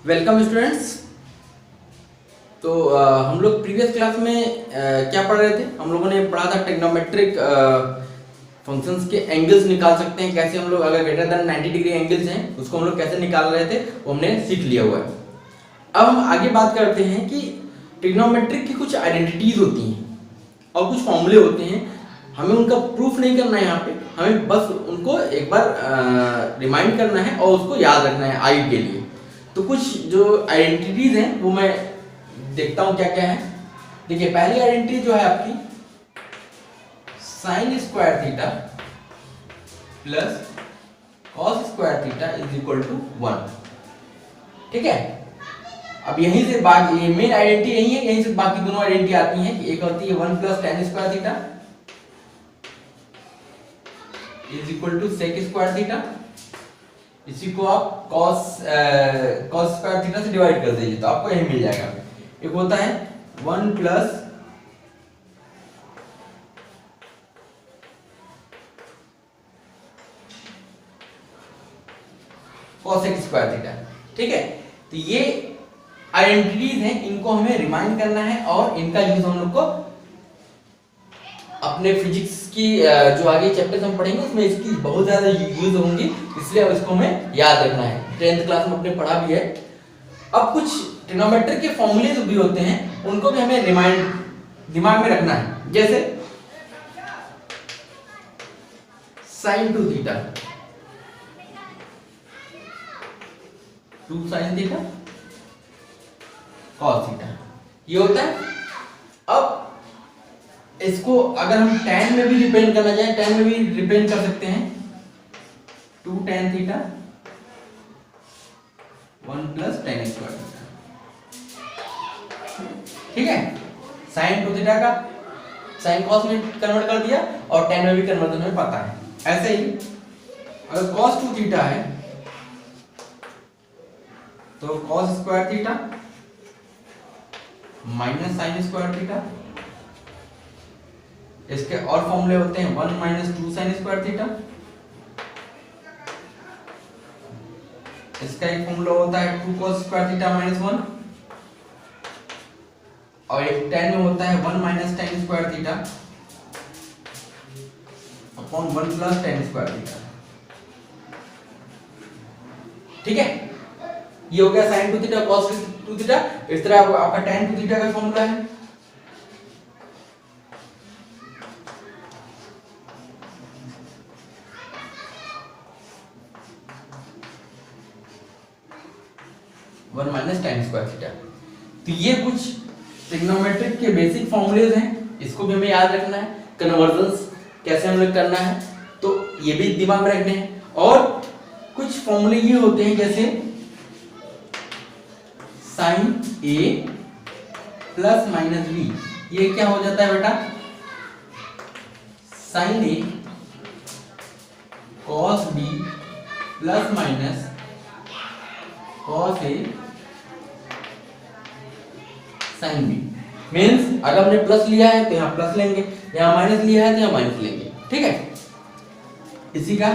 Welcome students. तो हम लोग प्रीवियस क्लास में क्या पढ़ रहे थे? हम लोगों ने पढ़ा था ट्रिग्नोमेट्रिक फंक्शंस के एंगल्स निकाल सकते हैं कैसे। हम लोग अगर ग्रेटर देन 90 डिग्री एंगल्स हैं उसको हम लोग कैसे निकाल रहे थे वो हमने सीख लिया हुआ है। अब हम आगे बात करते हैं कि ट्रिग्नोमेट्रिक की कुछ आइडेंटिटीज होती हैं और कुछ फॉर्मूले होते हैं। हमें उनका प्रूफ नहीं करना है यहाँ पे, हमें बस उनको एक बार रिमाइंड करना है और उसको याद रखना है आई के लिए। तो कुछ जो आइडेंटिटीज हैं वो मैं देखता हूँ क्या क्या है। देखिए, पहली आइडेंटिटी जो है आपकी sine square theta plus cos square theta is equal to 1। ठीक है, अब यहीं से बाकी ये मेन आइडेंटिटी यही है, यहीं से बाकी दोनों आइडेंटिटी आती हैं कि एक होती है 1 plus tan square theta is equal to sec square theta. इसी को आप cos स्क्वायर थीटा से डिवाइड कर दीजिए तो आपको यही मिल जाएगा। एक होता है 1 प्लस cosec स्क्वायर थीटा। ठीक है, तो ये आइडेंटिटीज हैं, इनको हमें रिमाइंड करना है और इनका यूज हम लोग को अपने फिजिक्स की जो आगे चैप्टर्स हम पढ़ेंगे उसमें इसकी बहुत ज्यादा यूज होंगी, इसलिए इसको हमें याद रखना है। 10th क्लास में अपने पढ़ा भी है। अब कुछ ट्रिग्नोमेट्री के फॉर्मूले भी होते हैं, उनको भी हमें रिमाइंड दिमाग में रखना है। जैसे sine 2 theta 2 sine theta cos theta ये होता है। अब इसको अगर हम tan में भी रिप्रेजेंट करना चाहें, tan में भी रिप्रेजेंट कर सकते हैं 2 tan theta 1 plus tan square theta. ठीक है, sin 2 थीटा का sin cos में कन्वर्ट कर दिया और tan में भी कन्वर्ट करना हमें पता है। ऐसे ही अगर cos 2 थीटा है तो cos square theta minus sin square theta. इसके और फॉर्मूले होते हैं 1 माइनस 2 sin स्क्वायर थीटा। इसका एक फॉर्मूला होता है 2 cos स्क्वायर थीटा माइनस 1 और एक tan में होता है 1 minus tan square theta upon 1 plus tan square theta. ठीक है, ये हो गया sin 2 थीटा cos 2 थीटा। इस तरह आपका tan 2 थीटा का फॉर्मूला है। One minus ten square theta. तो ये कुछ ट्रिग्नोमेट्रिक के बेसिक फॉर्मूलेज हैं, इसको भी हमें याद रखना है। कन्वर्जन्स कैसे हम लोग करना है तो ये भी दिमाग में रखने हैं। और कुछ फॉर्मूले ये होते हैं जैसे sine A plus minus B. ये क्या हो जाता है बेटा? Sine A cos B plus minus cos A sin B। Means अगर हमने प्लस लिया है तो यहाँ प्लस लेंगे, यहाँ माइनस लिया है तो यहाँ माइनस लेंगे। ठीक है, इसी का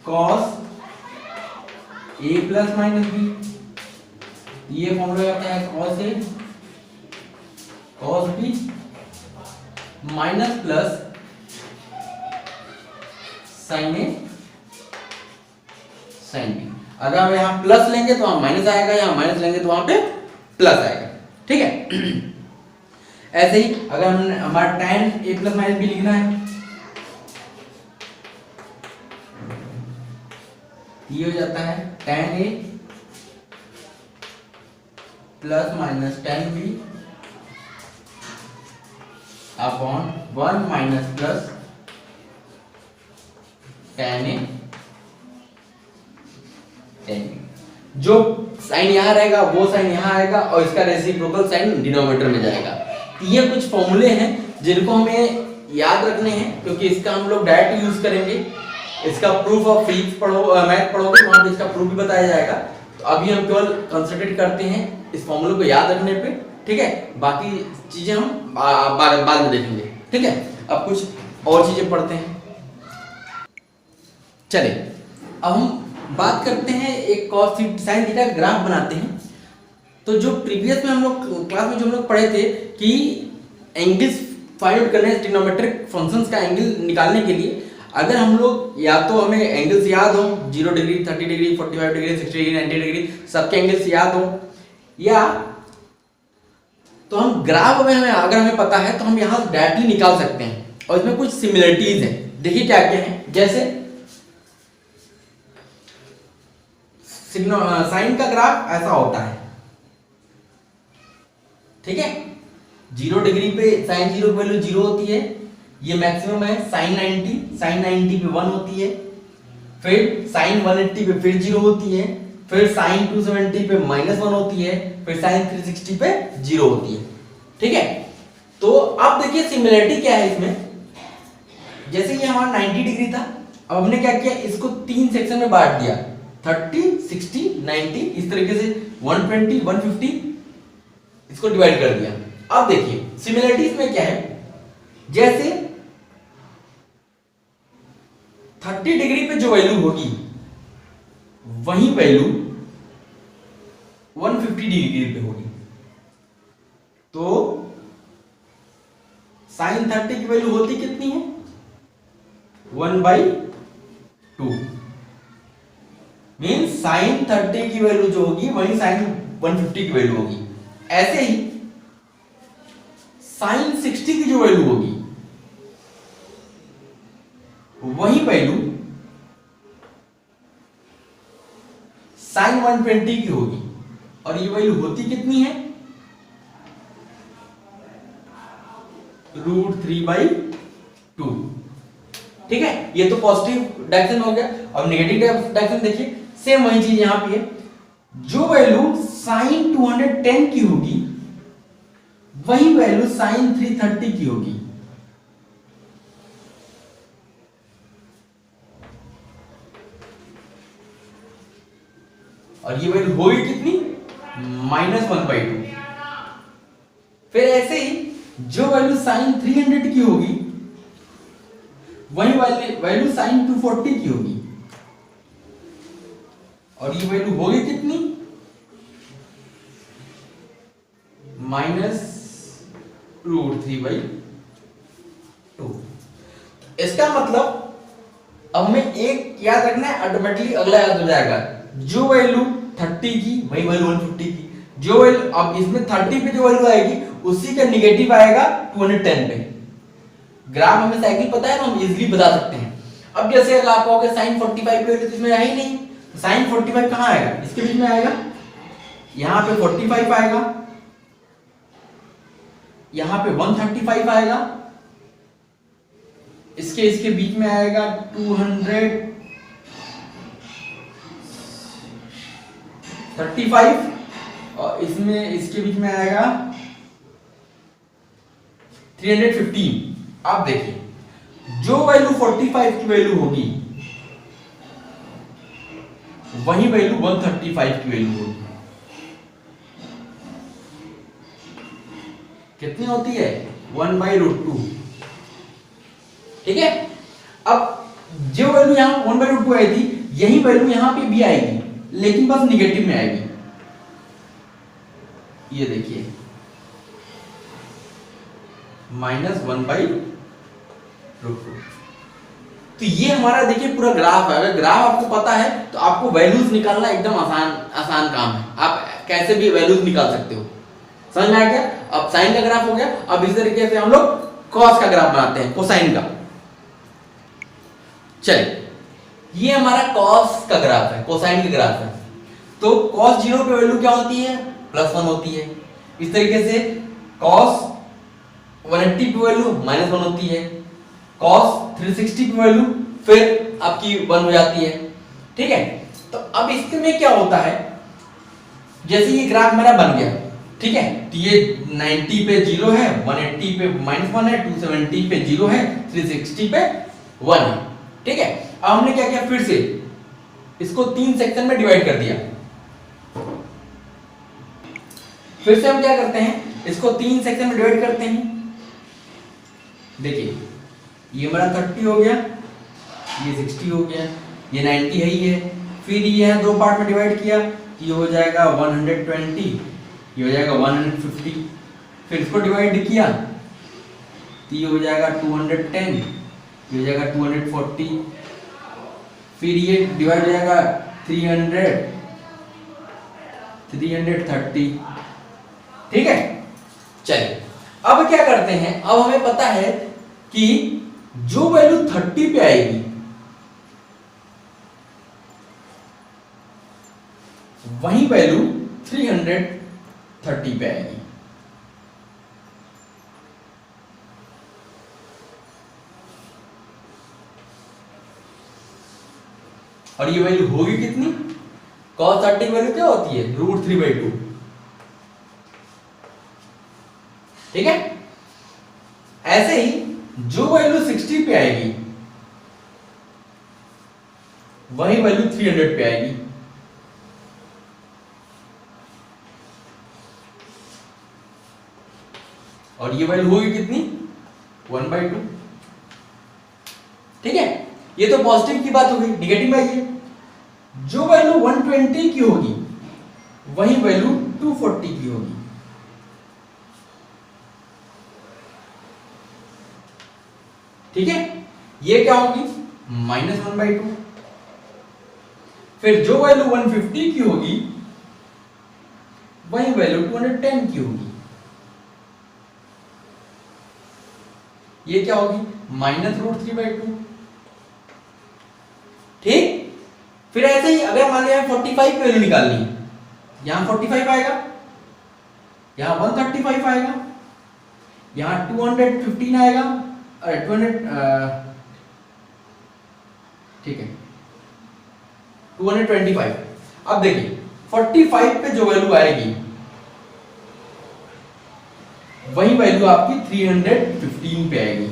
cos A plus minus B, ये फॉर्मूला आता है cos A cos B minus plus sin A sin B। अगर हम यहाँ प्लस लेंगे तो वहां माइनस आएगा, यहाँ माइनस लेंगे तो वहां पे प्लस आएगा। ठीक है, ऐसे ही अगर हमने हमारा tan a plus minus B लिखना है, ये हो जाता है tan a plus minus tan b upon 1 minus plus tan a। जो साइन यहाँ रहेगा वो साइन यहाँ आएगा और इसका रेसिप्रोकल साइन डिनोमिनेटर में जाएगा। ये कुछ फॉर्मूले हैं जिनको हमें याद रखने हैं, क्योंकि इसका हम लोग डायरेक्ट यूज करेंगे। इसका प्रूफ ऑफ फिजिक्स मैथ पढ़ोगे वहां पे इसका प्रूफ भी बताया जाएगा। तो अभी हम केवल कंसंट्रेट करते हैं इस फॉर्मूले को याद रखने पे। ठीक है, बाकी चीजें हम बाद में देखेंगे। ठीक है, अब कुछ और चीजें पढ़ते हैं। चलिए, अब हम बात करते हैं एक कॉस साइन थीटा का ग्राफ बनाते हैं। तो जो प्रीवियस में हम लोग क्लास में जो हम लोग पढ़े थे कि एंगल्स फाइंड आउट करने ट्रिग्नोमेट्रिक फंक्शंस का एंगल निकालने के लिए अगर हम लोग या तो हमें एंगल्स याद हो 0 degree 30 degree 45 degree 60 degree 90 degree सबके एंगल्स याद हो, या तो हम ग्राफ में हमें अगर हमें पता है तो हम यहाँ डायरेक्टली निकाल सकते हैं। और इसमें कुछ सिमिलरिटीज हैं, देखिए क्या क्या है। जैसे साइन का ग्राफ ऐसा होता है, ठीक है। 0 डिग्री पे साइन 0 की वैल्यू 0 होती है, ये मैक्सिमम है। साइन 90 पे 1 होती है, फिर साइन 180 पे फिर 0 होती है, फिर साइन 270 पे -1 होती है, फिर साइन 360 पे 0 होती है, ठीक है। तो अब देखिए सिमिलरिटी क्या है इसमें। जैसे ये हमारा 90 डिग्री था, अब हमने क्या किया, इसको 3 सेक्शन में बांट दिया, 30 60 90, इस तरीके से 120 150 इसको डिवाइड कर दिया। अब देखिए सिमिलरिटीज में क्या है, जैसे 30 डिग्री पे जो वैल्यू होगी वही वैल्यू 150 डिग्री पे होगी। तो साइन 30 की वैल्यू होती कितनी है, 1/2 मीन्स साइन 30 की वैल्यू जो होगी वही साइन 150 की वैल्यू होगी। ऐसे ही साइन 60 की जो वैल्यू होगी वही वैल्यू साइन 120 की होगी। और ये वैल्यू होती कितनी है, √3/2, ठीक है। ये तो पॉजिटिव डायरेक्शन हो गया। अब नेगेटिव डायरेक्शन देखिए, सेम वही चीज यहां पे है। जो वैल्यू साइन 210 की होगी वही वैल्यू साइन 330 की होगी। और ये वैल्यू होगी कितनी, -1/2। फिर ऐसे ही जो वैल्यू साइन 300 की होगी वही वैल्यू साइन 240 की होगी। और ये वैल्यू होगी कितनी, -√3/2। इसका मतलब अब हमें एक याद रखना है, ऑटोमेटिकली अगला याद हो जाएगा। जो वैल्यू 30 की वही वैल्यू 150 की। जो वैल्यू अब इसमें 30 पे जो वैल्यू आएगी उसी का निगेटिव आएगा 210 पे। ग्राफ हमें साइकिल पता है तो हम इजीली बता सकते हैं। अब जैसे अगर आप कहोगे साइन 45 पे तो इसमें है ही नहीं, तो साइन 45 कहां आएगा, इसके बीच में आएगा, यहां पे 45 आएगा, यहां पे 135 आएगा, इसके बीच में आएगा 235 और इसमें इसके बीच में आएगा 315। आप देखिए जो वैल्यू 45 की वैल्यू होगी वही वैल्यू 135 की वैल्यू होगी। कितनी होती है, 1/√2, ठीक है। अब जो वैल्यू यहां 1/√2 आई थी यही वैल्यू यहां पे भी आएगी, लेकिन बस निगेटिव में आएगी। ये देखिए -1/√2। तो ये हमारा देखिए पूरा ग्राफ है। अगर ग्राफ आपको पता है तो आपको वैल्यूज निकालना एकदम आसान काम है। आप कैसे भी वैल्यूज निकाल सकते हो। समझ में आ गया। अब साइन का ग्राफ हो गया। अब इस तरीके से हम लोग कॉस का ग्राफ बनाते हैं, कोसाइन का। चलिए ये हमारा कॉस का ग्राफ है, कोसाइन का ग्राफ है। तो कॉस 0 पे वैल्यू क्या होती है, +1 होती है। इस तरीके से कॉस 180 पे वैल्यू -1 होती है। कॉस 360 पे वैल्यू फिर आपकी 1 हो जाती है, ठीक है। तो अब इसमें क्या होता है, जैसे ये ग्राफ मेरा बन गया, ठीक है। तो ये 90 पे 0 है, 180 पे -1 है, 270 पे 0 है, 360 पे 1 है, ठीक है। अब हमने क्या किया, फिर से इसको 3 सेक्शन में डिवाइड कर दिया। फिर से हम क्या करते हैं, इसको 3 सेक्शन में डिवाइड करते हैं। देखिए ये मेरा 30 हो गया, ये 60 हो गया, ये 90 है ही है, फिर ये है 2 पार्ट में डिवाइड किया, ये हो जाएगा 120, ये हो जाएगा 150, फिर इसको डिवाइड किया तो ये हो जाएगा 210, ये हो जाएगा 240, फिर ये डिवाइड हो जाएगा 300, 330। ठीक है, चलिए अब क्या करते हैं, अब हमें पता है कि जो वैल्यू 30 पे आएगी वही वैल्यू 330 पे आएगी। और ये वैल्यू होगी कितनी, cos 30 की वैल्यू क्या होती है, √3/2। ठीक है, ऐसे ही जो वैल्यू 60 पे आएगी वही वैल्यू 300 पे आएगी। और ये वैल्यू होगी कितनी, 1/2। ठीक है, ये तो पॉजिटिव की बात हो गई। नेगेटिव में आइए, जो वैल्यू 120 की होगी वही वैल्यू 240 की होगी। ठीक है, ये क्या होगी, -1/2। फिर जो वैल्यू 150 की होगी वही वैल्यू 210 की होगी। ये क्या होगी, -√3/2। ठीक, फिर ऐसे ही अगर मान लिया 45 की वैल्यू निकालनी है, यहां 45 आएगा, यहां 135 आएगा, यहां 215 आएगा, 200, ठीक है 225। अब देखिए 45 पे जो वैल्यू आएगी वही वैल्यू आपकी 315 पे आएगी।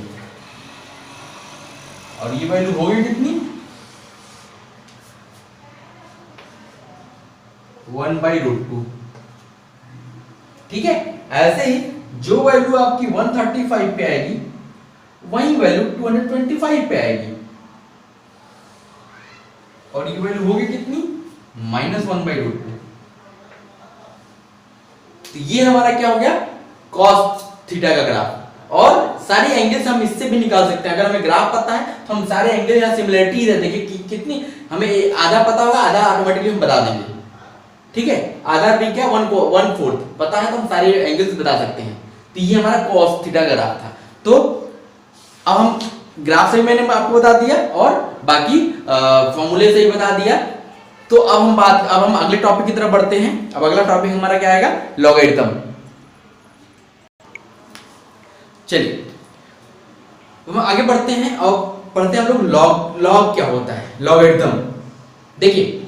और ये वैल्यू होगी कितनी, 1/√2। ठीक है, ऐसे ही जो वैल्यू आपकी 135 पे आएगी वही वैल्यू 225 पे आएगी। और ये वैल्यू होगी कितनी, -1/√2। तो ये हमारा क्या हो गया, cos थीटा का ग्राफ। और सारी एंगल्स हम इससे भी निकाल सकते हैं। अगर हमें ग्राफ पता है तो हम सारे एंगल या सिमिलरिटी देखिए कि कितनी, हमें आधा पता होगा, आधा ऑटोमेटिकली हम बता देंगे। ठीक है, आधा भी क्या, 1/4 पता है तो हम सारे एंगल्स बता सकते हैं। तो ये हमारा cos थीटा का ग्राफ था। तो अब हम ग्राफ से मैंने आपको बता दिया और बाकी फॉर्मूले से ही बता दिया। तो अब हम अगले टॉपिक की तरफ बढ़ते हैं। अब अगला टॉपिक हमारा क्या आएगा, लॉगरिथम। चलिए तो हम आगे बढ़ते हैं और पढ़ते हैं हम लोग लॉग क्या होता है, लॉगरिथम। देखिए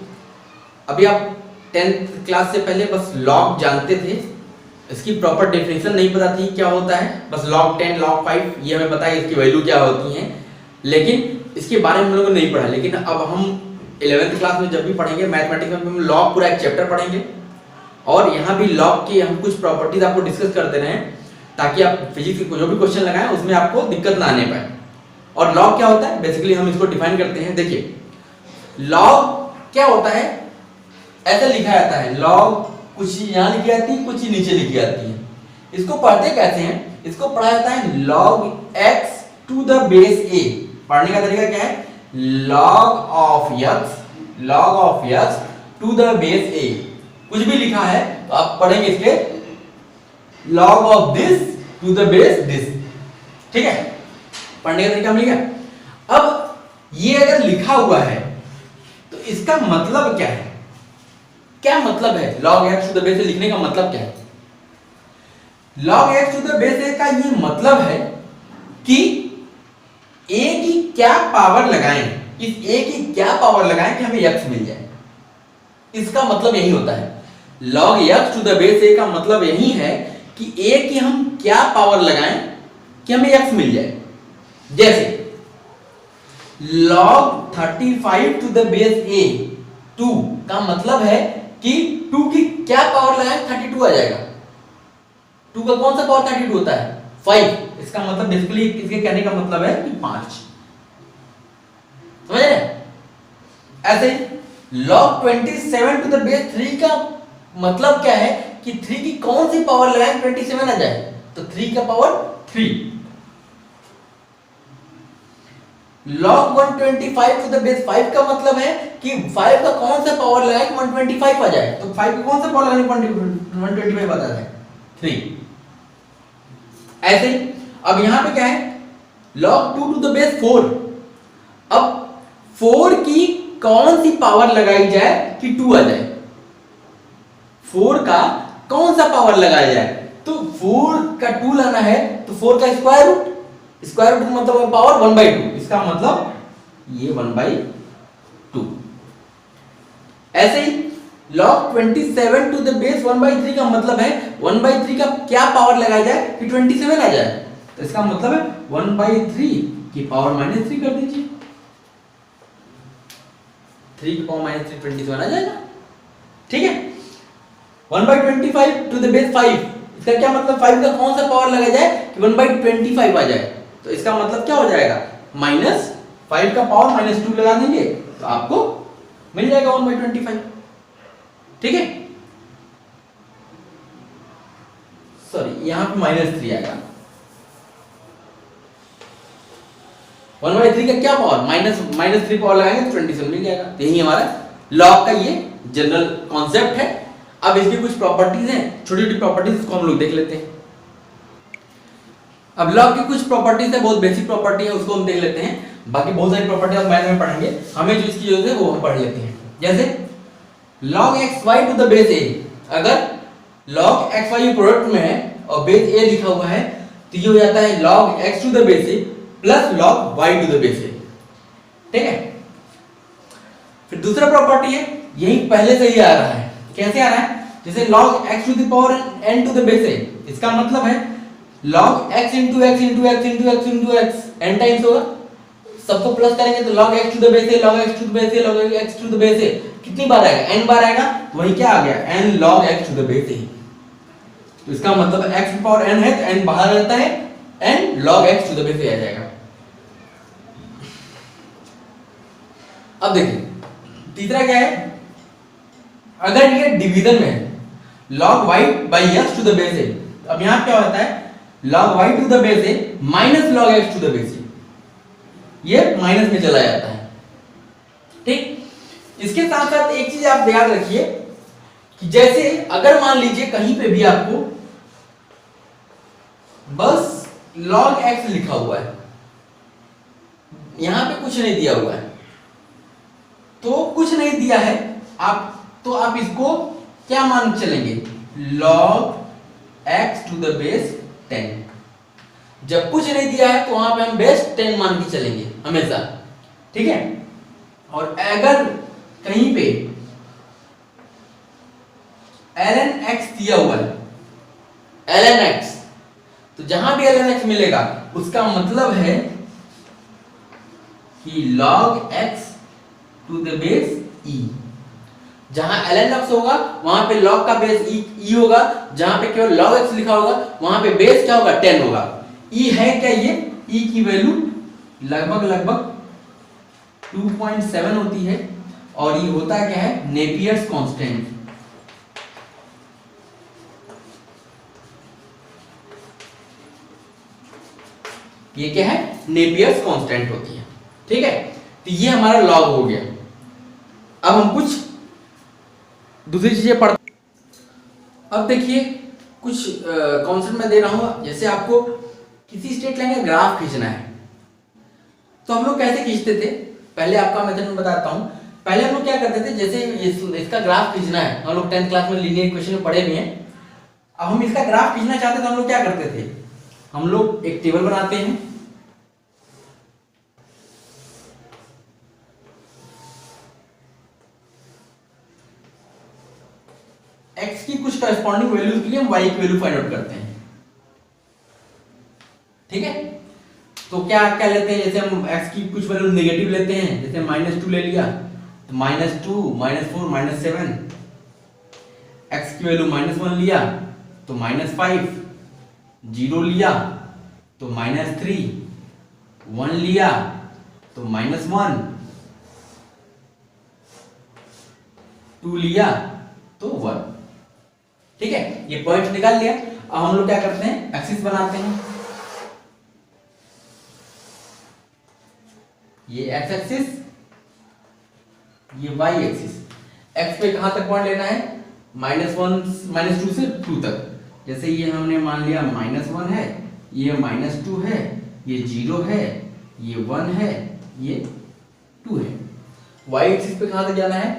अभी आप 10th क्लास से पहले बस लॉग जानते थे, इसकी प्रॉपर डेफिनेशन नहीं पता थी क्या होता है, बस log 10 log 5 ये हमें पता है इसकी वैल्यू क्या होती है, लेकिन इसके बारे में हम लोगों ने नहीं पढ़ा। लेकिन अब हम 11th क्लास में जब भी पढ़ेंगे मैथमेटिक्स में, हम लॉग पूरा एक चैप्टर पढ़ेंगे और यहाँ भी लॉग की हम कुछ प्रॉपर्टीज आपको डिस्कस कर दे रहे हैं ताकि आप फिजिक्स के जो भी क्वेश्चन लगाएं उसमें आपको दिक्कत ना आने पाए। और लॉग क्या होता है, बेसिकली हम इसको डिफाइन करते हैं। देखिए लॉग क्या होता है, ऐसे लिखा जाता है, लॉग कुछ यहाँ लिखी जाती है, कुछ नीचे लिखी जाती है। इसको पढ़ते कैसे हैं, इसको पढ़ा जाता है log x to the base a। पढ़ने का तरीका क्या है, log of x to the base a। कुछ भी लिखा है तो आप पढ़ेंगे इसके log of this to the base this। ठीक है, पढ़ने का तरीका मिल गया। अब ये अगर लिखा हुआ है तो इसका मतलब क्या है, क्या मतलब है log x to the base a लिखने का मतलब क्या है? log x to the base a का ये मतलब है कि a की क्या पावर लगाएं, इस a की क्या पावर लगाएं कि हमें x मिल जाए, इसका मतलब यही होता है। log x to the base a का मतलब यही है कि a की हम क्या पावर लगाएं कि हमें x मिल जाए। जैसे log 35 to the base a 2 का मतलब है कि 2 की क्या पावर लगाएं, 32 आ जाएगा। 2 का कौन सा पावर 32 होता है, 5। इसका मतलब बेसिकली इसके कहने का मतलब है कि 5। समझ रहे? ऐसे ही log 27 टू द बेस 3 का मतलब क्या है कि 3 की कौन सी पावर लगाएं 27 आ जाए, तो 3 का power 3। log 125 to the base 5 का मतलब है कि 5 का कौन सा पावर लगाएं कि 125 आ जाए, तो 5 का कौन सा पावर लगाने 125 आता है 3। ऐसे ही अब यहां पे क्या है log 2 टू द बेस 4। अब 4 की कौन सी पावर लगाई जाए कि 2 आ जाए, 4 का कौन सा पावर लगाया जाए, तो 4 का 2 लाना है तो 4 का स्क्वायर रूट, स्क्वायर रूट मतलब पावर 1/2, इसका मतलब ये 1/2। ऐसे ही log 27 टू द बेस 1/3 का मतलब है 1/3 का क्या पावर लगाया जाए कि 27 आ जाए, तो इसका मतलब है 1/3 की पावर -3 कर दीजिए, 3 की पावर -3 27 आ जाएगा। ठीक है, 1/25 टू द बेस 5, इसका क्या मतलब 5 का कौन सा पावर लगाया जाए कि 1/25 आ जाए, तो इसका मतलब क्या हो जाएगा -5 का पावर -2 लगा देंगे तो आपको मिल जाएगा 1/25। ठीक है, सॉरी यहां पे -3 आएगा, 1/3 का क्या पावर -3 पावर लगाएंगे तो 27 मिल जाएगा। तो यही हमारा लॉग का ये जनरल कॉन्सेप्ट है। अब इसकी कुछ प्रॉपर्टीज हैं, छोटी छोटी प्रॉपर्टीज, इसको हम लोग देख लेते हैं। अब लॉग की कुछ प्रॉपर्टीज है, बहुत बेसिक प्रॉपर्टी है, उसको हम देख लेते हैं। बाकी बहुत सारी प्रॉपर्टी हम मैथ में पढ़ेंगे, हमें जो इसकी जरूरत है वो हम पढ़ लेते हैं। जैसे log xy to the base a, अगर log xy प्रोडक्ट में है और बेस a लिखा हुआ है तो ये हो जाता है log x to the base a plus log y to the base a। ठीक है, फिर दूसरा प्रॉपर्टी है, यही पहले से ही आ रहा है, कैसे आ रहा है, जैसे log x to the power n to the base a, इसका मतलब है log x into x into x into x into x n times होगा, सबको प्लस करेंगे तो log x to the base a log x to the base a log x to the base a कितनी बार आएगा, n बार आएगा, तो वही क्या आ गया n log x to the base a। तो इसका मतलब x की पावर n है तो n बाहर रहता है, n log x to the base a आ जाएगा। अब देखिए तीसरा क्या है, अगर ये डिवीजन में है log y by x to the base a, अब यहां क्या होता है log y to the base a minus log x to the base a, ये माइनस में चला जाता है। ठीक, इसके साथ साथ एक चीज आप याद रखिए कि जैसे अगर मान लीजिए कहीं पे भी आपको बस log x लिखा हुआ है, यहां पे कुछ नहीं दिया हुआ है, तो कुछ नहीं दिया है आप इसको क्या मान चलेंगे log x to the base 10। जब कुछ नहीं दिया है तो वहां पे हम बेस 10 मान के चलेंगे हमेशा। ठीक है, और अगर कहीं पे ln x दिया हुआ है ln x, तो जहां भी ln x मिलेगा उसका मतलब है कि log x to the base e। जहां ln x होगा वहां पे log का बेस e होगा, जहां पे केवल log x लिखा होगा वहां पे बेस क्या होगा 10 होगा। e है क्या, ये e की वैल्यू लगभग 2.7 होती है और ये होता क्या है नेपियर्स कांस्टेंट। ये क्या है नेपियर्स कांस्टेंट होती है। ठीक है, तो ये हमारा लॉग हो गया। अब हम कुछ दूसरी चीजें पढ़ते। अब देखिए कुछ कॉन्सेप्ट मैं दे रहा हूं, जैसे आपको किसी स्ट्रेट लाइन का ग्राफ खींचना है तो हम लोग कैसे खींचते थे, पहले आपका मेथड मैं बताता हूं। पहले हम लोग क्या करते थे, जैसे इसका ग्राफ खींचना है, हम लोग 10th क्लास में लीनियर इक्वेशन में पढ़े भी हैं। अब हम इसका ग्राफ खींचना चाहते तो हम लोग क्या करते थे, हम लोग एक टेबल बनाते हैं, x की कुछ कॉरेस्पॉन्डिंग वैल्यूज के लिए हम y की वैल्यू फाइंड आउट करते हैं। ठीक है, तो क्या क्या लेते हैं, जैसे हम x की कुछ वैल्यू नेगेटिव लेते हैं, जैसे -2 ले लिया तो -2 -4 -7, x की वैल्यू -1 लिया तो -5, 0 लिया तो -3, 1 लिया तो -1, 2 लिया तो 1। ठीक है, ये पॉइंट निकाल लिया। अब हम लोग क्या करते हैं, एक्सिस बनाते हैं। ये एक्स एक्सिस, ये वाई एक्सिस। एक्स पे कहां तक पॉइंट लेना है, -2 से 2 तक। जैसे ये हमने मान लिया -1 है, ये -2 है, ये 0 है, ये 1 है, ये 2 है। वाई एक्सिस पे कहां तक जाना है,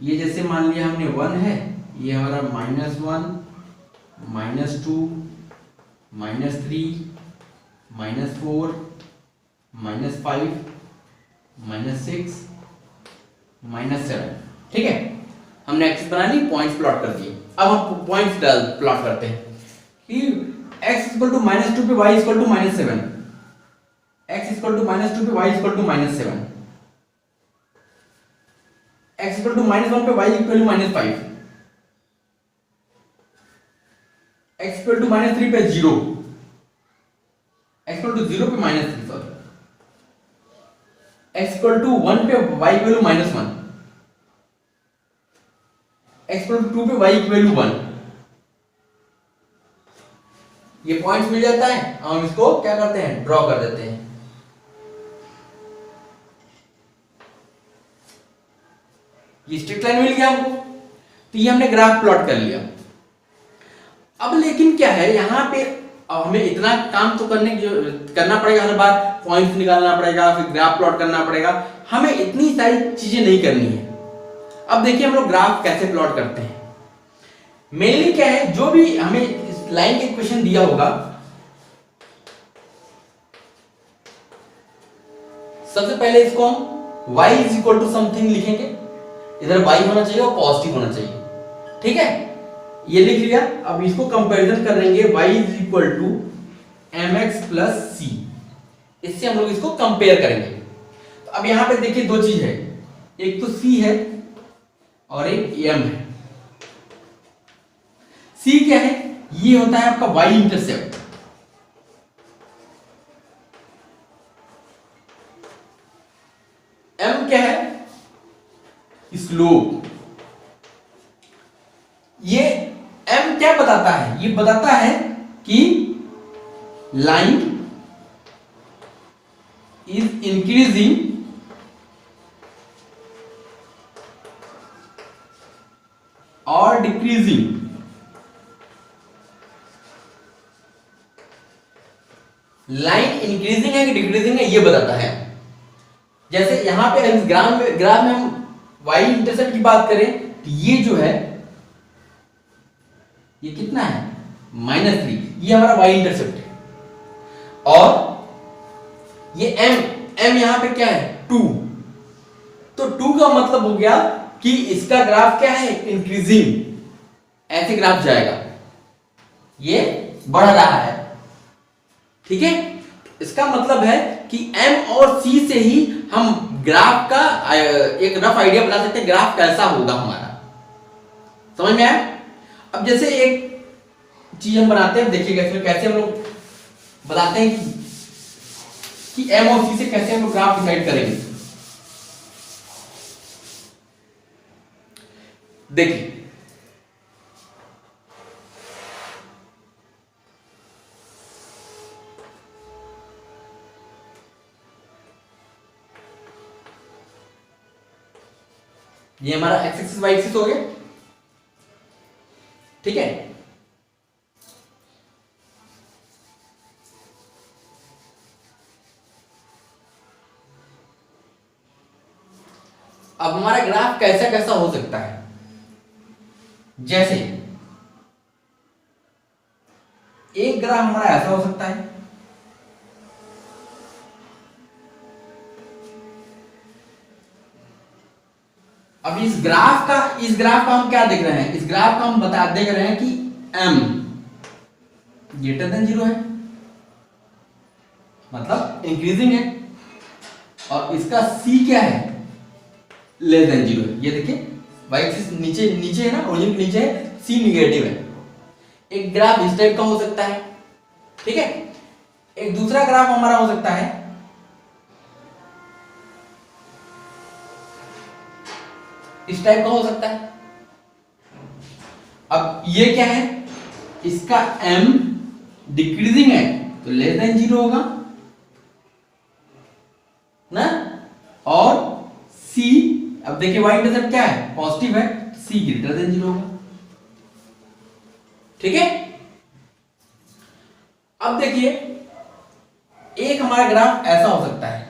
ये जैसे मान लिया हमने 1 है, ये हमारा -1, -2, -3, -4, -5, -6, -7। ठीक है, हमने एक्सिस बना ली, पॉइंट्स प्लॉट कर दिए। अब हम पॉइंट्स प्लॉट करते हैं कि x इक्वल टू -2 पे y equal to -7, x equal to -2 पे y equal to -7, x equal to -1 पे y equal to -5, x equal to -3 पे 0, x इक्वल टू 0 पे -3, सॉरी, x इक्वल टू 1 पे y equal to -1, x equal to 2 पे y equal to 1। ये points मिल जाता है, हम इसको क्या करते हैं, ड्रॉ कर देते हैं। ये स्ट्रेट लाइन मिल गया हमको, तो ये हमने ग्राफ प्लॉट कर लिया। अब लेकिन क्या है यहां पे, अब हमें इतना काम तो करना पड़ेगा, हर बार पॉइंट्स निकालना पड़ेगा, फिर ग्राफ प्लॉट करना पड़ेगा, हमें इतनी सारी चीजें नहीं करनी है। अब देखिए हम लोग ग्राफ कैसे प्लॉट करते हैं। मेनली क्या है, जो भी हमें इस लाइन के इक्वेशन दिया होगा, सबसे पहले इसको हम y is equal to something लिखेंगे, इधर y होना चाहिए और पॉजिटिव होना चाहिए। ठीक है, ये लिख लिया। अब इसको कंपैरिजन करेंगे, y is equal to mx plus c, इससे हम लोग इसको कंपेयर करेंगे। तो अब यहां पे देखिए दो चीज है, एक तो c है और एक m है। c क्या है, ये होता है आपका y इंटरसेप्ट, m क्या है, स्लोप। ये m क्या बताता है, ये बताता है कि लाइन इज इंक्रीजिंग और डिक्रीजिंग। लाइन इंक्रीजिंग है कि डिक्रीजिंग है, ये बताता है। जैसे यहां पे इस ग्राफ में हम y इंटरसेप्ट की बात करें, तो ये जो है, ये कितना है, -3, ये हमारा y इंटरसेप्ट है। और ये m यहां पे क्या है, 2, तो 2 का मतलब हो गया कि इसका ग्राफ क्या है, इंक्रीजिंग, ऐसे ग्राफ जाएगा, ये बढ़ रहा है। ठीक है, इसका मतलब है कि m और c से ही हम ग्राफ का एक रफ आइडिया बना सकते हैं, ग्राफ कैसा होगा हमारा। समझ में आया? अब जैसे एक चीज हम बनाते हैं, देखिएगा इसमें कैसे हम लोग बताते हैं कि m और c से कैसे हम लोग ग्राफ डिसाइड करेंगे। देखिए, ये हमारा एक्स एक्सिस वाई एक्सिस हो गया। ठीक है, अब हमारा ग्राफ कैसा कैसा हो सकता है, जैसे एक ग्राफ हमारा ऐसा हो सकता है, अब इस ग्राफ का हम क्या देख रहे हैं, इस ग्राफ का हम देख रहे हैं कि m ग्रेटर देन 0 है, मतलब इंक्रीजिंग है, और इसका c क्या है, लेस देन 0 है। ये देखिए y एक्सिस नीचे नीचे है ना, ओरिजिन के नीचे है, c निगेटिव है। एक ग्राफ इस टाइप का हो सकता है। ठीक है, एक दूसरा ग्राफ हमारा हो सकता है इस टाइप का हो सकता है। अब ये क्या है, इसका m डिक्रीजिंग है तो लेस देन 0 होगा ना, और c, अब देखिए y इंटरसेप्ट क्या है, पॉजिटिव है, c ग्रेटर देन 0 होगा। ठीक है। अब देखिए एक हमारा ग्राफ ऐसा हो सकता है,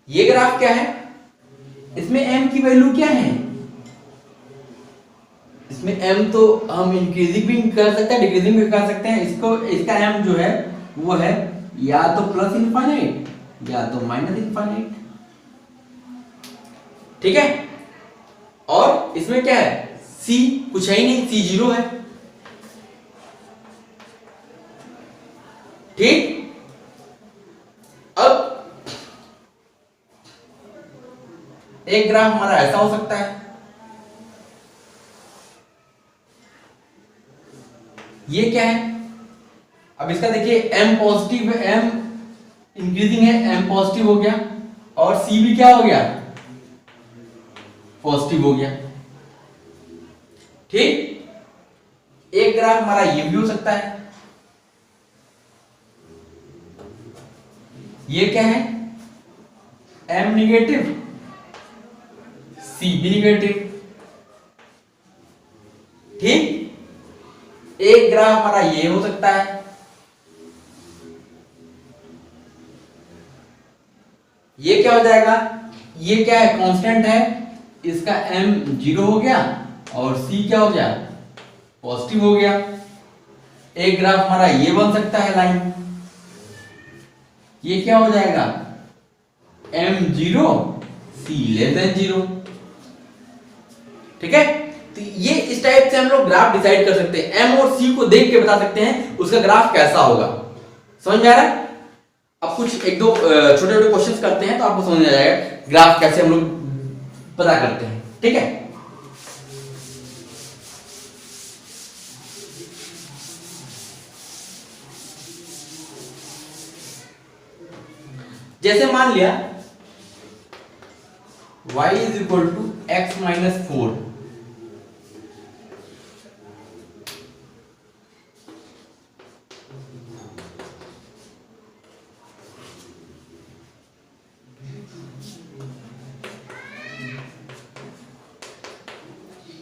ये ग्राफ क्या है, इसमें m की वैल्यू क्या है, इसमें m तो हम इंक्रीजिंग भी कर सकते हैं, डिक्रीजिंग भी कर सकते हैं। इसको इसका m जो है वो है या तो प्लस इनफाइनाइट या तो माइनस इनफाइनाइट। ठीक है। और इसमें क्या है, c कुछ है ही नहीं, c 0 है। ठीक। अब एक ग्राफ हमारा ऐसा हो सकता है, ये क्या है, अब इसका देखिए m पॉजिटिव है, m इंक्रीजिंग है, m पॉजिटिव हो गया, और c भी क्या हो गया, पॉजिटिव हो गया। ठीक। एक ग्राफ हमारा ये भी हो सकता है, ये क्या है, m निगेटिव, c भी निगेटिव। ठीक। एक ग्राफ हमारा ये हो सकता है, ये क्या हो जाएगा, ये क्या है, कांस्टेंट है, इसका m 0 हो गया और c क्या हो गया, पॉजिटिव हो गया। एक ग्राफ हमारा ये बन सकता है लाइन, ये क्या हो जाएगा, m 0 c लेस देन 0। ठीक है। तो ये इस टाइप से हम लोग ग्राफ डिसाइड कर सकते हैं, m और c को देख के बता सकते हैं उसका ग्राफ कैसा होगा। समझ में आ रहा है। अब कुछ एक दो छोटे छोटे क्वेश्चंस करते हैं तो आपको समझ आ जाएगा ग्राफ कैसे हम लोग पता करते हैं। ठीक है। जैसे मान लिया y is equal to x minus 4,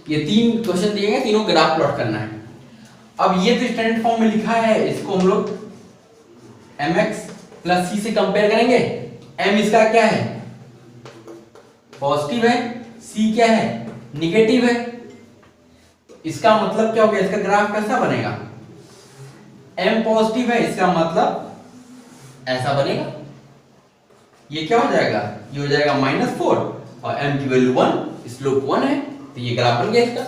ये तीन क्वेश्चन दिए गए, तीनों ग्राफ प्लॉट करना है। अब ये तो स्टैंडर्ड फॉर्म में लिखा है, इसको हम लोग mx प्लस c से कंपेयर करेंगे। m इसका क्या है, पॉजिटिव है, c क्या है, निगेटिव है। इसका मतलब क्या हो गया, इसका ग्राफ कैसा बनेगा, m पॉजिटिव है, इसका मतलब ऐसा बनेगा। ये क्या हो जाएगा, ये हो जाएगा -4 और m की वैल्यू 1, स्लोप 1 है, तो ये ग्राफ बन गया इसका।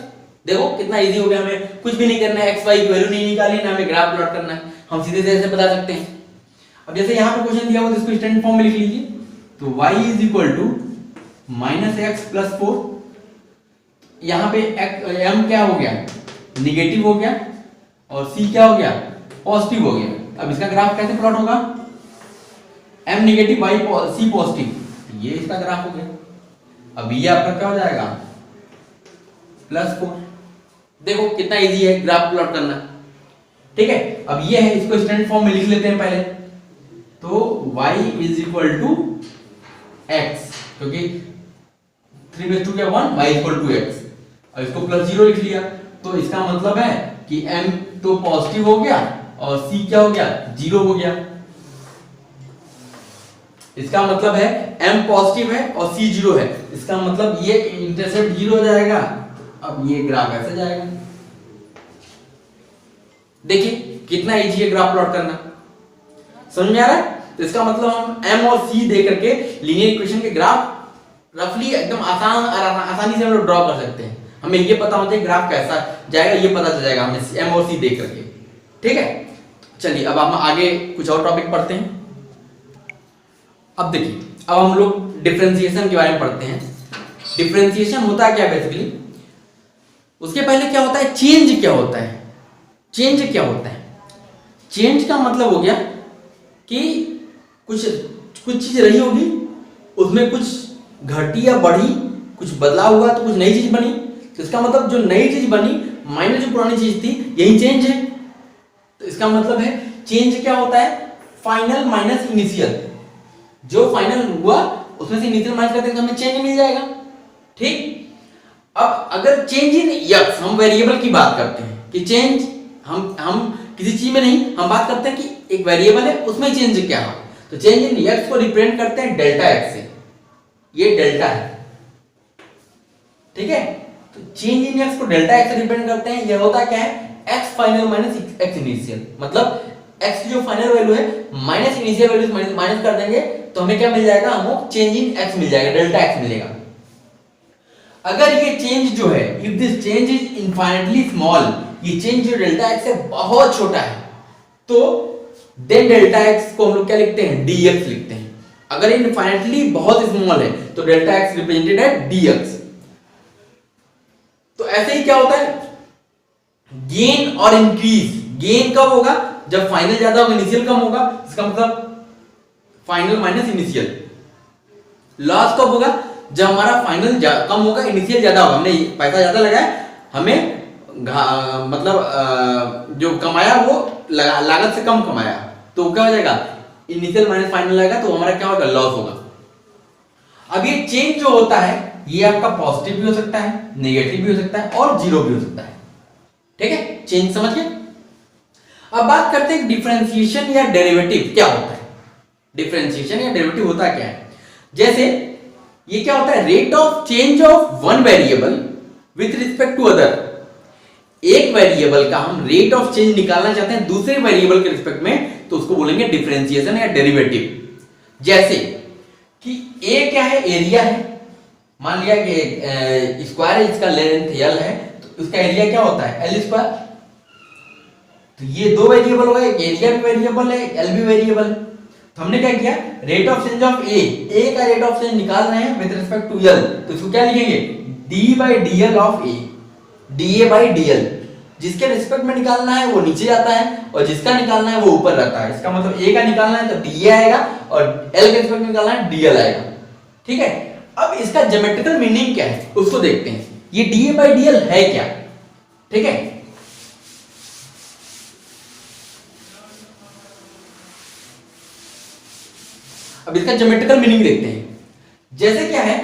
देखो कितना इजी हो गया, हमें कुछ भी नहीं करना है, x y की वैल्यू नहीं निकालनी, ना हमें ग्राफ प्लॉट करना है, हम सीधे से ऐसे बता सकते हैं। अब जैसे यहाँ पे क्वेश्चन दिया हुआ तो इसको स्टैंडर्ड फॉर्म में लिख लीजिए, तो y is equal to -x plus 4, यहाँ पे m क्या हो गया, निगेटिव हो गया, और c क्या हो गया, पॉजिटिव हो गया। अब इसका ग्राफ कैसे प्लॉट होगा, m negative y c positive, ये इसका ग्राफ हो गया। अब ये आपका क्या हो जाएगा, +4। देखो कितना इजी है ग्राफ प्लॉट करना। ठीक है। अब ये है, इसको स्टैंडर्ड फॉर्म में लिख लेते हैं पहले, तो y is equal to x, क्योंकि 3/2 क्या 1, y इक्वल टू x, और इसको +0 लिख लिया, तो इसका मतलब है कि m तो पॉजिटिव हो गया और c क्या हो गया, 0 हो गया। इसका मतलब है m पॉजिटिव है और c 0 है, इसका मतलब ये इंटरसेप्ट 0 हो जाएगा। अब ये ग्राफ ऐसे जाएगा। देखिए कितना इजी है ग्राफ प्लॉट करना, समझ में आ रहा है। तो इसका मतलब हम m और c दे करके लीनियर इक्वेशन के ग्राफ रफली एकदम आसानी से हम लोग ड्रॉ कर सकते हैं। हमें ये पता होता है ग्राफ कैसा जाएगा, ये पता चल जाएगा हमें m और c दे करके। ठीक है। चलिए अब हम आगे कुछ और टॉपिक पढ़ते हैं। अब देखिए, अब हम लोग डिफरेंशिएशन के बारे में पढ़ते हैं। डिफरेंशिएशन होता है क्या बेसिकली, उसके पहले क्या होता है, चेंज क्या होता है। चेंज क्या होता है, चेंज का मतलब हो गया कि कुछ कुछ चीज रही होगी, उसमें कुछ घटी या बढ़ी, कुछ बदलाव हुआ तो कुछ नई चीज बनी। तो इसका मतलब जो नई चीज बनी माइनस जो पुरानी चीज थी, यही चेंज है। तो इसका मतलब है चेंज क्या होता है, फाइनल माइनस इनिशियल। जो फाइनल हुआ उसमें से इनिशियल माइनस करते हैं तो हमें चेंज मिल जाएगा। ठीक, अब अगर चेंज इन यक्स, हम वेरिएबल की बात करते हैं कि चेंज हम किसी चीज में नहीं, हम बात करते हैं कि एक वेरिएबल है उसमें चेंज क्या है। तो चेंज इन यक्स को रिप्रेजेंट करते हैं डेल्टा एक्स से, ये डेल्टा है। ठीक है, तो चेंज इन एक्स को डेल्टा एक्स से रिप्रेजेंट करते हैं। ये होता क्या है, x final minus x initial. मतलब एक्स की जो फाइनल वैल्यू है माइनस इनिशियल वैल्यू माइनस कर देंगे तो हमें क्या मिल जाएगा, हमको चेंज इन एक्स मिल जाएगा, डेल्टा एक्स मिलेगा। अगर ये चेंज जो है, if this change is infinitely small, ये चेंज जो डेल्टा एक्स है बहुत छोटा है, तो देन डेल्टा एक्स को हम लोग क्या लिखते हैं, dx लिखते हैं। अगर इनफाइनाइटली बहुत स्मॉल है तो डेल्टा एक्स रिप्रेजेंटेड है dx। तो ऐसे ही क्या होता है, गेन और इंक्रीज। गेन कब होगा, जब फाइनल ज्यादा होगा इनिशियल कम होगा, इसका मतलब फाइनल माइनस इनिशियल। लॉस कब होगा, जब हमारा फाइनल कम होगा इनिशियल ज्यादा होगा। हमने पैसा ज्यादा लगाया, हमें मतलब जो कमाया वो लागत से कम कमाया, तो क्या हो जाएगा, इनिशियल माइनस फाइनल आएगा तो हमारा क्या होगा, लॉस होगा। अब ये चेंज जो होता है ये आपका पॉजिटिव भी हो सकता है, नेगेटिव भी हो सकता है और जीरो भी हो सकता है। ठीक है, चेंज समझ गए। अब बात करते हैं डिफरेंशिएशन या डेरिवेटिव क्या होता है। डिफरेंशिएशन या डेरिवेटिव होता क्या है, जैसे ये क्या होता है, rate of change of one variable with respect to other. एक वेरिएबल का हम रेट ऑफ चेंज निकालना चाहते हैं दूसरे वेरिएबल के रिस्पेक्ट में, तो उसको बोलेंगे डिफरेंशिएशन या डेरिवेटिव। जैसे कि ए क्या है, एरिया है। मान लिया कि स्क्वायर है, इसका लेंथ l है, तो उसका एरिया क्या होता है, l स्क्वायर। तो ये दो वेरिएबल हो गए, एक एरिया भी वेरिएबल है, एल भी वेरिएबल है। तो हमने क्या किया, रेट ऑफ चेंज ऑफ ए का रेट ऑफ चेंज निकाल रहे हैं विद रिस्पेक्ट टू एल, तो इसको क्या लिखेंगे, d by D L of A, dA by dl। जिसके रिस्पेक्ट में निकालना है वो नीचे जाता है और जिसका निकालना है वो ऊपर रहता है। इसका मतलब a का निकालना है तो dA आएगा और l के रिस्पेक्ट में निकालना है dl आएगा। ठीक है, अब इसका ज्योमेट्रिकल मीनिंग क्या है उसको देखते हैं, ये dA बाई dl है क्या। ठीक है, अब इसका ज्योमेट्रिकल मीनिंग देखते हैं। जैसे क्या है,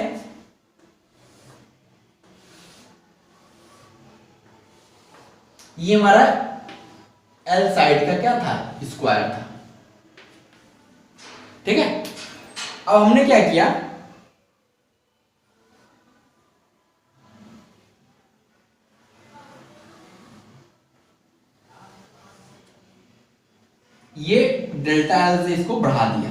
ये हमारा L साइड का क्या था, स्क्वायर था। ठीक है, अब हमने क्या किया, ये डेल्टा L से इसको बढ़ा दिया।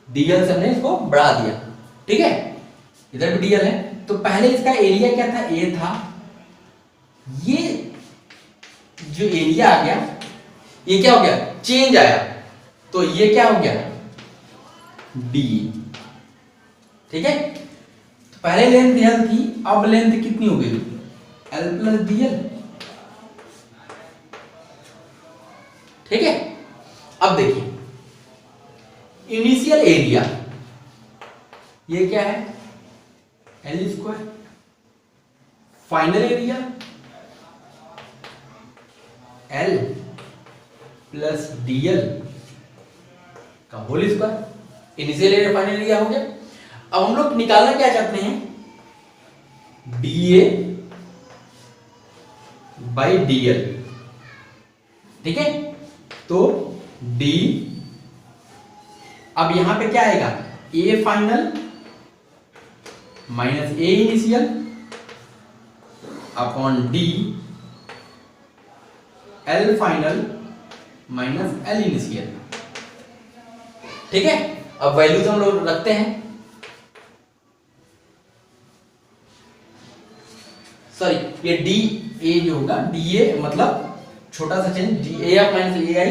dl से हमने इसको बढ़ा दिया। ठीक है, इधर भी dl है, तो पहले इसका एरिया क्या था, a था। ये जो एरिया आ गया, ये क्या हो गया, चेंज आया, तो ये क्या हो गया, d। ठीक है, तो पहले लेंथ l थी, अब लेंथ कितनी हो गई, l प्लस dl। ठीक है, अब देखिए इनिशियल एरिया ये क्या है, L square, final area L plus dl का whole square. Initial area final area हो गया। अब हम लोग निकालना क्या चाहते हैं, dA बाई dl। ठीक है, तो d, अब यहां पे क्या आएगा, a final minus a initial upon d, l final minus l initial. ठीक है, अब वैल्यूज हम लोग रखते हैं, सॉरी ये d a जो होगा, dA मतलब छोटा सा change, dAf minus ai,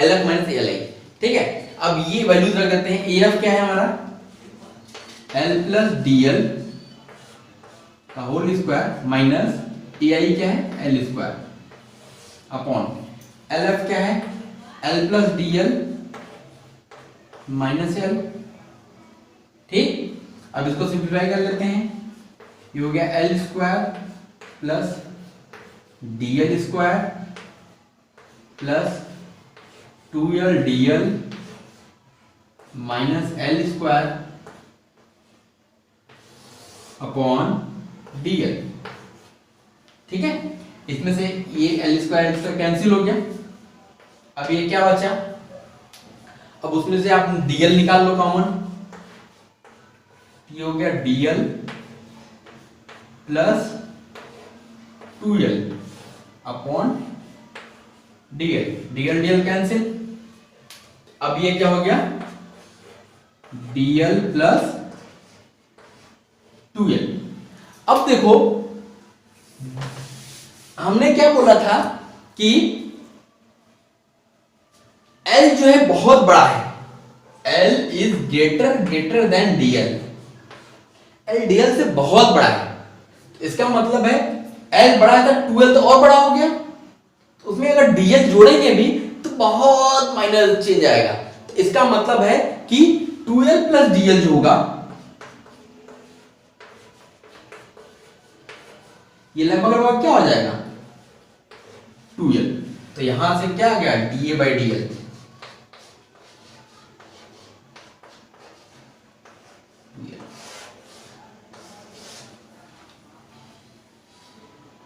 lf minus li। ठीक है, अब ये वैल्यूज रख देते हैं, af क्या है हमारा, l प्लस dl का होल स्क्वायर माइनस ai क्या है, l square upon L F क्या है, L plus D L minus L. ठीक, अब इसको सिंप्लीफाई कर लेते हैं, ये हो गया L square plus D L square plus 2l D L minus L square upon D L. ठीक है, इसमें से ये एल स्क्वायर कैंसिल हो गया, अब ये क्या बचा, अब उसमें से आप डीएल निकाल लो कॉमन, ये हो गया DL plus 2l upon DL, DL DL cancel, अब ये क्या हो गया डीएल प्लस 2l। अब देखो हमने क्या बोला था कि L जो है बहुत बड़ा है, L is greater than DL, L DL से बहुत बड़ा है, इसका मतलब है L बड़ा है तो 2L तो और बड़ा हो गया, तो उसमें अगर DL जोड़ेंगे भी तो बहुत माइनर चेंज आएगा, तो इसका मतलब है कि 2L प्लस DL जो होगा ये लगभग क्या हो जाएगा 2L, तो यहां से क्या आ गया DA बाई DL।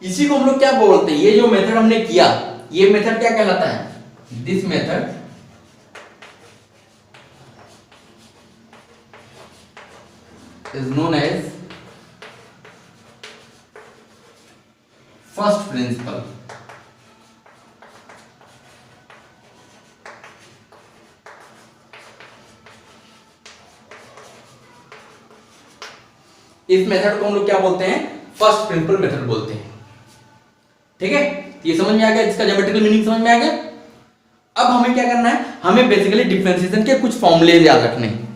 इसी को हम लोग क्या बोलते हैं, ये जो मेथड हमने किया ये मेथड क्या कहलाता है, this method is known as first principle. इस मेथड को हम लोग क्या बोलते हैं, फर्स्ट प्रिंसिपल मेथड बोलते हैं। ठीक है, ये समझ में आ गया, इसका ज्योमेट्रिकल मीनिंग समझ में आ गया। अब हमें क्या करना है, हमें बेसिकली डिफरेंशिएशन के कुछ फॉर्मूले याद रखने हैं,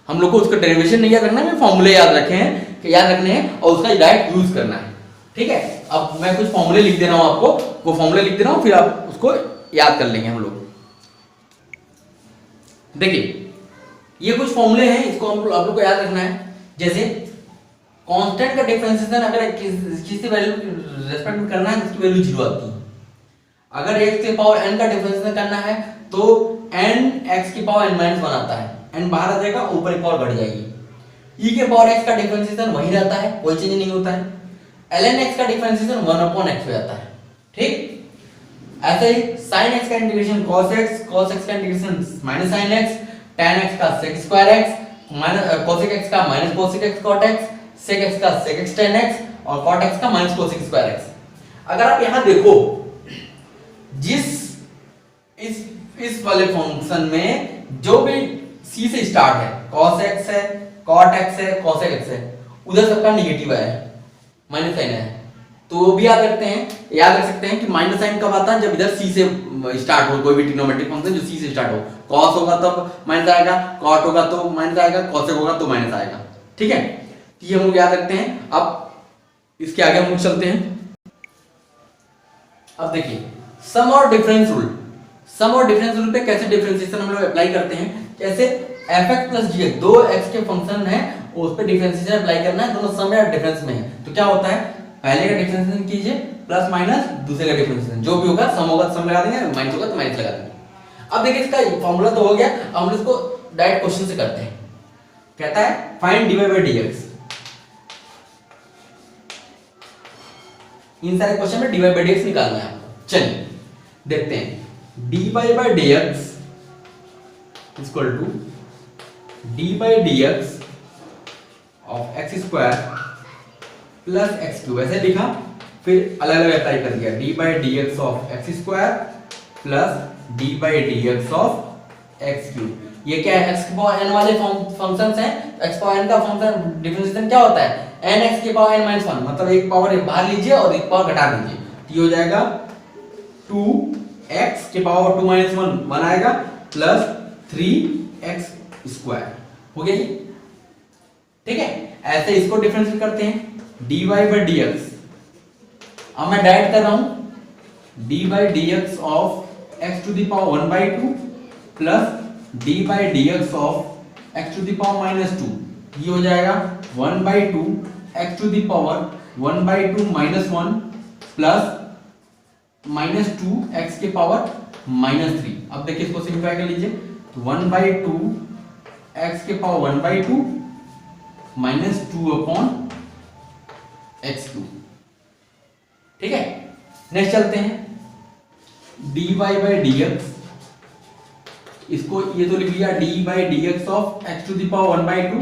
हम लोग को उसका डेरिवेशन नहीं याद रखना है, हमें फॉर्मूले याद रखे हैं कि याद रखने हैं और उसका डायरेक्ट यूज करना है। ठीक है, अब मैं कुछ फॉर्मूले लिख दे रहा हूं आपको, वो फॉर्मूले लिख दे रहा हूं, फिर आप उसको याद कर लेंगे हम लोग। देखिए ये कुछ फॉर्मूले हैं, इसको हम आप लोग को याद रखना है। जैसे कांस्टेंट का डिफरेंशिएशन अगर किसी वैल्यू रेस्पेक्ट में करना है तो उसकी वैल्यू 0 आती है। अगर x के पावर n का डिफरेंशिएशन करना है तो n x की पावर n - 1 आता है, n बाहर आ जाएगा, ऊपर की पावर घट जाएगी। e के पावर x का डिफरेंशिएशन वही रहता है, कोई चेंज नहीं होता है। ln x का डिफरेंशिएशन 1/x हो जाता है। ठीक, ऐसे ही sin x का इंटीग्रेशन cos x का integration -sin x, tan x का sec square x, cos x का -cos x cot x, sec x का sec x tan x और cot x का -cos x स्क्वायर x। अगर आप यहां देखो, जिस इस वाले फंक्शन में जो भी c से स्टार्ट है, cos x है, cot x है, cos x है, उधर सबका नेगेटिव है, माइनस साइन है, तो वो भी याद रखते हैं, याद रख सकते हैं कि माइनस साइन कब आता है, जब इधर c से स्टार्ट हो, कोई भी ट्रिग्नोमेट्रिक फंक्शन जो c से स्टार्ट हो, cos होगा तब माइनस आएगा, cot होगा तो माइनस आएगा, cosec होगा तो माइनस आएगा। ठीक है, ये हम लोग याद रखते हैं। अब इसके आगे हम लोग चलते हैं। अब देखिए सम और डिफरेंस रूल, सम और डिफरेंस रूल पे कैसे डिफरेंशिएशन हम लोग अप्लाई करते हैं, कैसे fx प्लस gx, दो x के फंक्शन है उस पे डिफरेंशिएशन अप्लाई करना है, दोनों सम या डिफरेंस में है, तो क्या होता है, पहले का डिफरेंशिएशन कीजिए प्लस माइनस, दूसरे का डिफरेंशिएशन जो भी होगा, सम होगा तो सम लगा देंगे, माइनस होगा तो माइनस लगा देंगे। अब देखिए इसका फार्मूला तो हो गया, अब हम इसको डायरेक्ट क्वेश्चन से करते हैं। कहता है फाइंड dy by dx, इन सारे क्वेश्चन में dy by dx निकालना है आपको। चलिए देखते हैं, dy by dx equal to dy by dx of x square plus x cube, ऐसे लिखा, फिर अलग अलग अप्लाई कर दिया, dy by dx of x square plus dy by dx of x cube. ये क्या है, x की पावर n वाले फंक्शंस हैं, x पावर n का फंक्शन डिफरेंशिएशन क्या होता है, n x की पावर n - 1, मतलब एक पावर बाहर लीजिए और एक पावर घटा दीजिए, तो ये हो जाएगा 2x की पावर 2 - 1 1 आएगा प्लस 3x स्क्वायर, हो गया जी। ठीक है, ऐसे इसको डिफरेंशिएट करते हैं, dy by dx, अब मैं डायरेक्ट कर रहा हूं, dy by dx of x to the power 1/2 plus d by d x of x to the power -2, ये हो जाएगा 1/2 x to the power 1/2 -1 plus -2 x के पावर -3। अब देखिए इसको सिंप्लीफाई कर लीजिए, तो 1/2 एक्स के पावर 1/2 -2 अपॉन x3। ठीक है, नेक्स्ट चलते हैं dy बाई डी एक्स, इसको ये तो लिख लिया d by d x of x to the power 1/2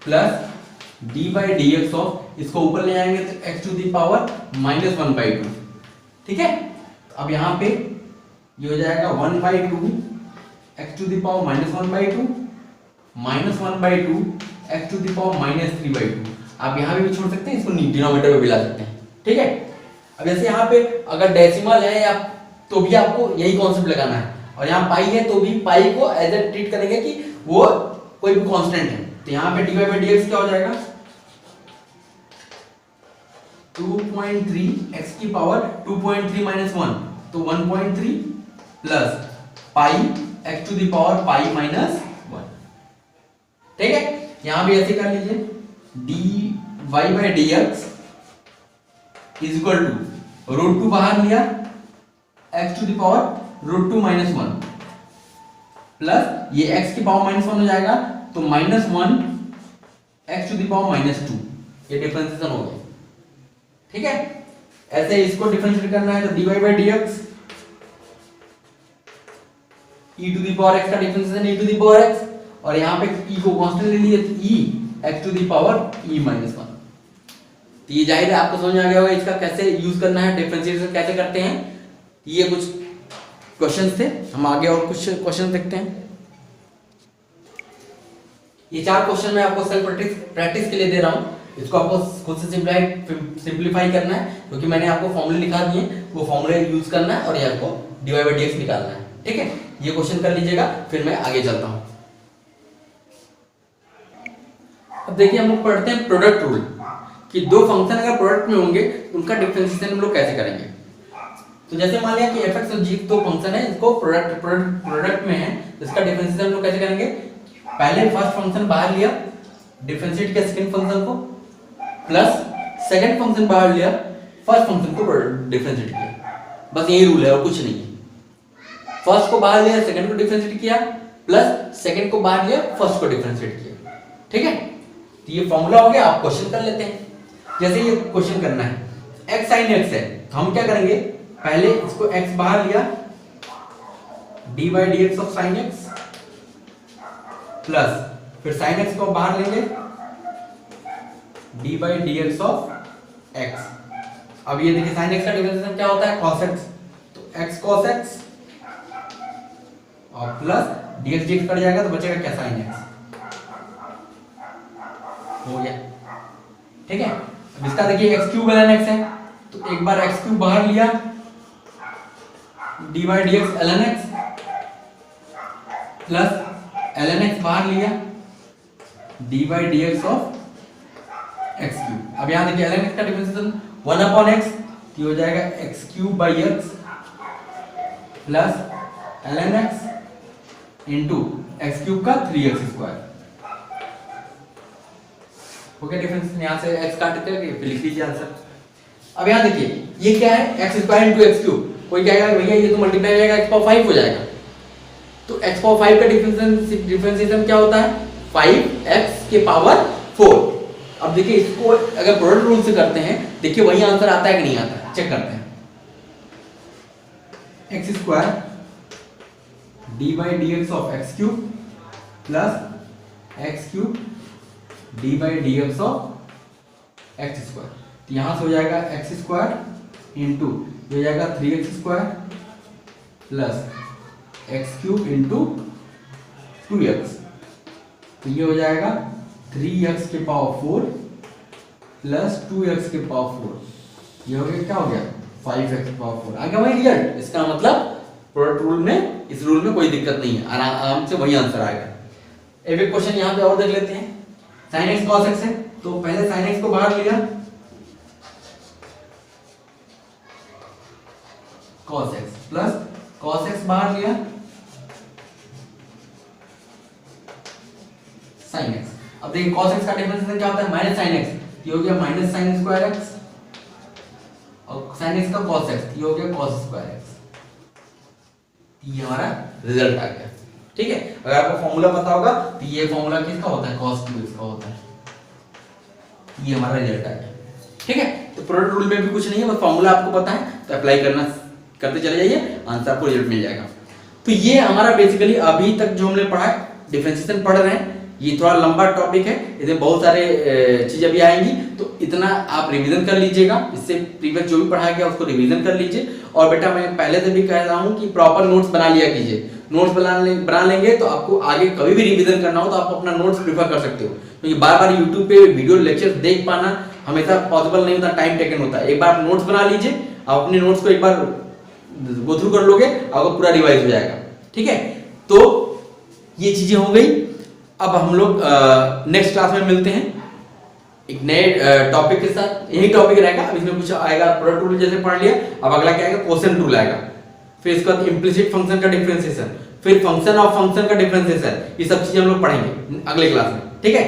plus d by d x of, इसको ऊपर ले जाएंगे तो एक्स टू द पावर -1/2। ठीक है, अब यहां पे ये हो जाएगा 1/2 x to the power -1/2 -1/2 x to the power -3/2। आप यहां भी छोड़ सकते हैं, इसको डिनोमिनेटर में भी ला सकते हैं। ठीक है, अब जैसे यहाँ पे अगर डेसिमल है या तो भी आपको यही कॉन्सेप्ट लगाना है, और यहाँ पाई है तो भी पाई को एज ए ट्रीट करेंगे कि वो कोई भी कांस्टेंट है। तो यहाँ पे dy बाई dx क्या हो जाएगा 2.3 x की पावर 2.3 - 1, तो 1.3 plus pi x to the power pi -1। ठीक है, यहां भी ऐसे कर लीजिए dy by dx is equal to √2 बाहर लिया x to the power √2 -1 plus ये x की पावर -1 हो जाएगा, तो -1 x टू द पावर -2, ये डिफरेंशिएशन हो गया। ठीक है, ऐसे इसको डिफरेंशिएट करना है तो dy by dx e to the power x का differentiation e to the power x, और यहां पे e को कांस्टेंट ले लिए तो e x to the power e -1। तो ये जाहिर है आपको समझ में आ गया होगा इसका कैसे यूज करना है, डिफरेंशिएशन कैसे करते हैं। ये कुछ क्वेश्चंस थे, हम आगे और कुछ क्वेश्चन देखते हैं। ये 4 क्वेश्चन मैं आपको सेल्फ प्रैक्टिस के लिए दे रहा हूं, इसको आपको खुद से सिंपलीफाई करना है, क्योंकि मैंने आपको फॉर्मूले लिखा दिए, वो फॉर्मूले यूज करना है और ये आपको dy बाई dx निकालना है। ठीक है, ये क्वेश्चन कर लीजिएगा, फिर मैं आगे चलता हूं। अब देखिए हम लोग पढ़ते हैं प्रोडक्ट रूल, कि दो फंक्शन अगर प्रोडक्ट में होंगे उनका डिफरेंशिएशन हम लोग कैसे करेंगे। तो जैसे मान लिया कि f(x) और g दो फंक्शन है, इसको प्रोडक्ट में है, तो इसका डिफरेंशिएशन हम लोग कैसे करेंगे। पहले फर्स्ट फंक्शन बाहर लिया, डिफरेंशिएट किया सेकंड फंक्शन को, प्लस सेकंड फंक्शन बाहर लिया, फर्स्ट फंक्शन को डिफरेंशिएट किया। बस यही रूल है और कुछ नहीं है। फर्स्ट को बाहर लिया, सेकंड को डिफरेंशिएट किया, प्लस सेकंड को बाहर लिया, फर्स्ट को डिफरेंशिएट किया। ठीक है, तो ये फॉर्मूला हो गया। आप क्वेश्चन कर लेते हैं। जैसे ये क्वेश्चन करना है, x sin x है, तो हम क्या करेंगे, पहले इसको x बाहर लिया, dy by dx of sin x, plus फिर sin x को बाहर लेंगे, dy by dx of x। अब ये देखिए sin x का डिफरेंशिएशन क्या होता है, cos x, तो x cos x और प्लस dx dx कट जाएगा तो बचेगा क्या, sin x। हो गया। ठीक है, अब इसका देखिए x³ ln x है, तो एक बार x³ बाहर लिया, dy by dx ln x, plus ln x बाहर लिया, dy by dx of x³। अब यहां देखिए ln x का डिफरेंशिएशन 1 अपॉन x, तो हो जाएगा x³ by x plus ln x into x³ का 3x²। ओके, डिफरेंस यहां से x काट करके फिर लिख लीजिए आंसर। अब यहां देखिए ये क्या है, x² इनटू x³। कोई कहेगा भैया ये तो मल्टीप्लाई हो जाएगा, x पावर 5 हो जाएगा, तो x पावर 5 का डिफरेंशिएशन क्या होता है, 5x के पावर 4। अब देखिए इसको अगर प्रोडक्ट रूल से करते हैं, देखिए वही आंसर आता है कि नहीं आता है, चेक करते हैं। x² dy by dx of x³ plus x³ D by d x of x²। तो यहां से हो जाएगा x² इंटू हो जाएगा 3x² plus x³ into 2x, तो ये हो जाएगा 3x के पावर 4 प्लस 2x के पावर 4, ये हो गया क्या हो गया 5x के पावर 4। आ गया वही रिजल्ट। इसका मतलब प्रोडक्ट रूल में, इस रूल में कोई दिक्कत नहीं है, आराम से वही आंसर आएगा। एक क्वेश्चन यहां पे और देख लेते हैं, sin x cos x है, तो पहले sin x को बाहर लिया, cos x plus cos x बाहर लिया sin x। अब देखिए cos x का डिफरेंशिएशन क्या होता है माइनस sin x, ये हो गया माइनस sin स्क्वायर x, और sin x का cos x, ये हो गया cos स्क्वायर x। ये हमारा रिजल्ट आ गया। ठीक है, अगर आपको फॉर्मूला पता होगा तो ये फॉर्मूला किसका होता है cos 2x का होता है। ये हमारा रिजल्ट आ गया। ठीक है, तो प्रोडक्ट रूल में भी कुछ नहीं है, बस फॉर्मूला आपको पता है तो अप्लाई करते चले जाइए, आंसर आपको रिजल्ट मिल जाएगा। तो ये हमारा बेसिकली अभी तक जो हमने पढ़ा है, डिफरेंशिएशन पढ़ रहे हैं, ये थोड़ा लंबा टॉपिक है, इसमें बहुत सारे चीजें भी आएंगी, तो इतना आप रिवीजन कर लीजिएगा। इससे प्रीवियस जो भी पढ़ाया गया उसको रिवीजन कर लीजिए। और बेटा मैं पहले से भी कह रहा हूँ कि प्रॉपर नोट्स बना लिया कीजिए। नोट्स बना लेंगे तो आपको आगे कभी भी रिवीजन करना हो तो आप अपना नोट्स प्रीफर कर सकते हो, क्योंकि बार बार यूट्यूब पे वीडियो लेक्चर देख पाना हमेशा पॉसिबल नहीं होता, टाइम टेकन होता है। एक बार नोट्स बना लीजिए, आप अपने नोट्स को एक बार गो थ्रू कर लोगे, आपको पूरा रिवाइज हो जाएगा। ठीक है, तो ये चीजें हो गई। अब हम लोग नेक्स्ट क्लास में मिलते हैं एक नए टॉपिक के साथ। यही टॉपिक रहेगा, अब इसमें कुछ आएगा प्रोडक्ट रूल जैसे पढ़ लिया, अब अगला क्या आएगा क्वोशिएंट रूल आएगा, फिर इसके बाद इम्प्लिसिट फंक्शन का डिफरेंशिएशन, फिर फंक्शन ऑफ फंक्शन का डिफरेंशिएशन, ये सब चीजें हम लोग पढ़ेंगे अगले क्लास में। ठीक है,